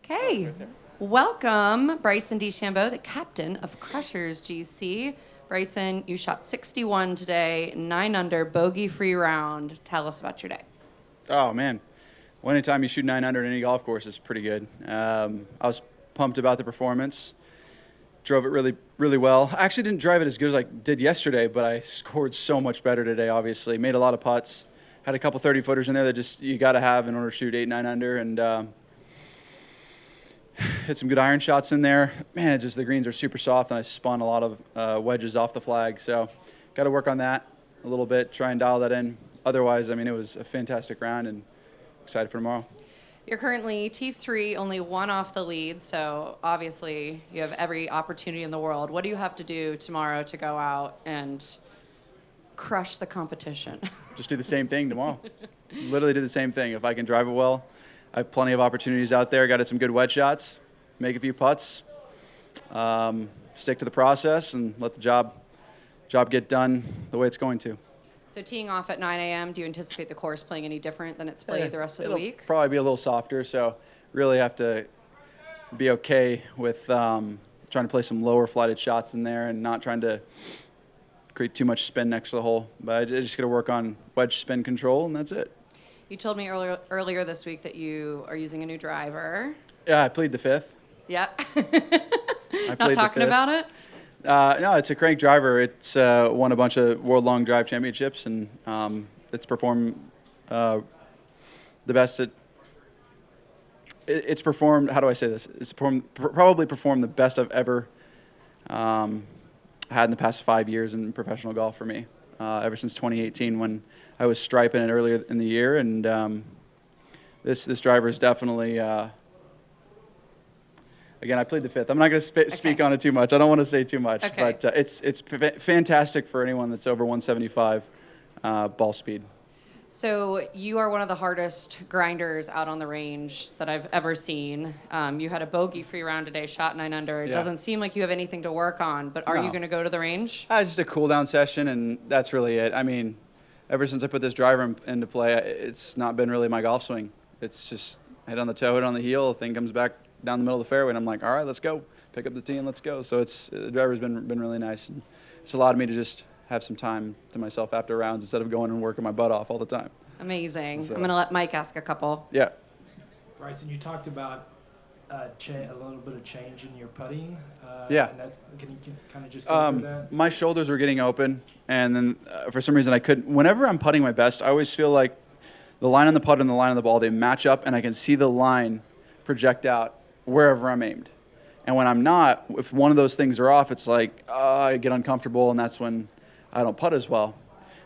Okay, welcome Bryson Dechambeau, the captain of Crushers GC. Bryson, you shot 61 today, 9 under, bogey-free round. Tell us about your day. Oh, man. Well, anytime you shoot 9 under at any golf course is pretty good. I was pumped about the performance. Drove it really, really well. I actually didn't drive it as good as I did yesterday, but I scored so much better today, obviously. Made a lot of putts. Had a couple 30-footers in there that just you got to have in order to shoot 8, 9 under. And hit some good iron shots in there. Man, the greens are super soft, and I spun a lot of wedges off the flag. So got to work on that a little bit, try and dial that in. Otherwise, I mean, it was a fantastic round, and excited for tomorrow. You're currently T3, only 1 off the lead, so obviously you have every opportunity in the world. What do you have to do tomorrow to go out and crush the competition? Just do the same thing tomorrow. Literally do the same thing. If I can drive it well, I have plenty of opportunities out there. Got some good wedge shots, make a few putts, stick to the process, and let the job get done the way it's going to. So teeing off at 9 a.m., do you anticipate the course playing any different than it's played the rest of the week? It'll probably be a little softer, so really have to be okay with trying to play some lower flighted shots in there and not trying to create too much spin next to the hole. But I just got to work on wedge spin control, and that's it. You told me earlier this week that you are using a new driver. Yeah, I plead the fifth. Yep. I Not talking about it? No, it's a crank driver. It's won a bunch of World Long Drive Championships, and it's performed the best it's performed, how do I say this? It's probably performed the best I've ever had in the past 5 years in professional golf for me, ever since 2018 when I was striping it earlier in the year. And this driver is definitely... Again, I plead the fifth. I'm not going to speak on it too much. I don't want to say too much, but it's fantastic for anyone that's over 175 ball speed. So you are one of the hardest grinders out on the range that I've ever seen. You had a bogey-free round today, shot 9 under. It doesn't seem like you have anything to work on, but are you going to go to the range? Just a cool-down session, and that's really it. I mean, ever since I put this driver into play, it's not been really my golf swing. It's just head on the toe, head on the heel, the thing comes back down the middle of the fairway, and I'm like, all right, let's go. Pick up the tee and let's go. So the driver's been really nice, and it's allowed me to just have some time to myself after rounds instead of going and working my butt off all the time. Amazing. So, I'm going to let Mike ask a couple. Yeah. Bryson, you talked about a little bit of change in your putting. Yeah. Can you kind of just go through that? My shoulders were getting open, and then for some reason I couldn't. Whenever I'm putting my best, I always feel like the line on the putt and the line on the ball, they match up, and I can see the line project out wherever I'm aimed. And when I'm not, if one of those things are off, it's like, I get uncomfortable, and that's when I don't putt as well.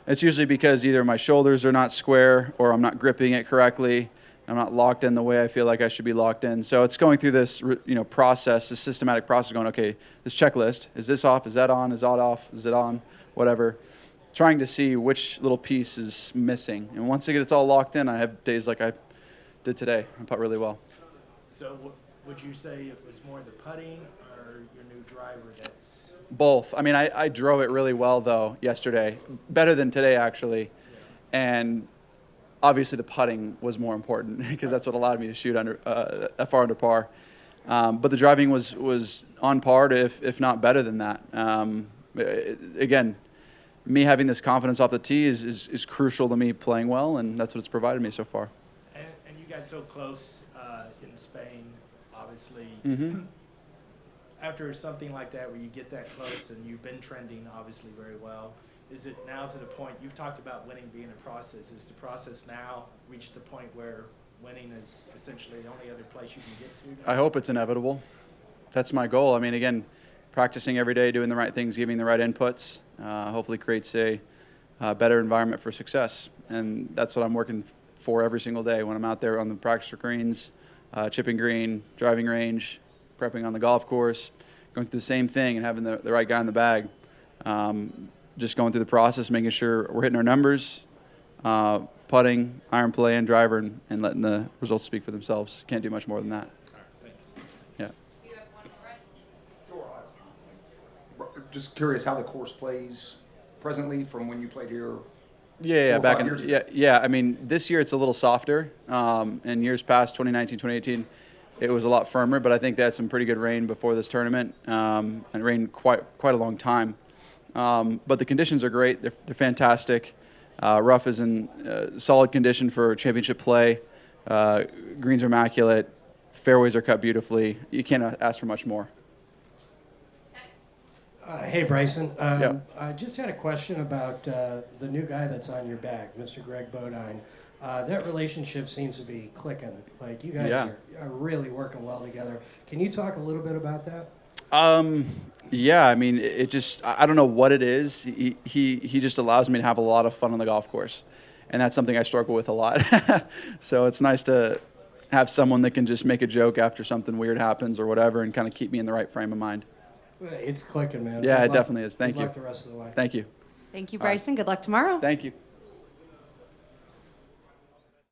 It's usually because either my shoulders are not square or I'm not gripping it correctly. I'm not locked in the way I feel like I should be locked in. So it's going through this process, this systematic process, going, okay, this checklist, is this off, is that on, is that off, is it on, whatever. Trying to see which little piece is missing. And once it's all locked in, I have days like I did today. I putt really well. So would you say it was more the putting or your new driver that's... Both. I mean, I drove it really well, though, yesterday. Better than today, actually. Yeah. And obviously the putting was more important because that's what allowed me to shoot far under par. But the driving was on par to, if not better than that. Again, me having this confidence off the tee is crucial to me playing well, and that's what it's provided me so far. And you guys so close in Spain, obviously. Mm-hmm. After something like that where you get that close and you've been trending obviously very well, is it now to the point, you've talked about winning being a process, is the process now reached the point where winning is essentially the only other place you can get to? I hope it's inevitable. That's my goal. I mean, again, practicing every day, doing the right things, giving the right inputs, hopefully creates a better environment for success. And that's what I'm working for every single day when I'm out there on the practice greens, chipping green, driving range, prepping on the golf course, going through the same thing and having the right guy in the bag. Just going through the process, making sure we're hitting our numbers, putting, iron play, and driver, and letting the results speak for themselves. Can't do much more than that. All right, thanks. Yeah. Sure. Just curious how the course plays presently from when you played here. Yeah, 4 or back 5 in years ago. yeah. I mean, this year it's a little softer. In years past, 2019, 2018, it was a lot firmer. But I think they had some pretty good rain before this tournament, and it rained quite a long time. But the conditions are great. They're fantastic. Rough is in solid condition for championship play. Greens are immaculate. Fairways are cut beautifully. You can't ask for much more. Hey, Bryson. Yeah. I just had a question about the new guy that's on your back, Mr. Greg Bodine. That relationship seems to be clicking. Like, you guys are really working well together. Can you talk a little bit about that? Yeah, I mean, it just, I don't know what it is. He just allows me to have a lot of fun on the golf course. And that's something I struggle with a lot. So it's nice to have someone that can just make a joke after something weird happens or whatever and kind of keep me in the right frame of mind. It's clicking, man. Yeah, Good it luck. definitely is. Thank you. Good luck the rest of the way. Thank you. Thank you, Bryson. Good luck tomorrow. Thank you.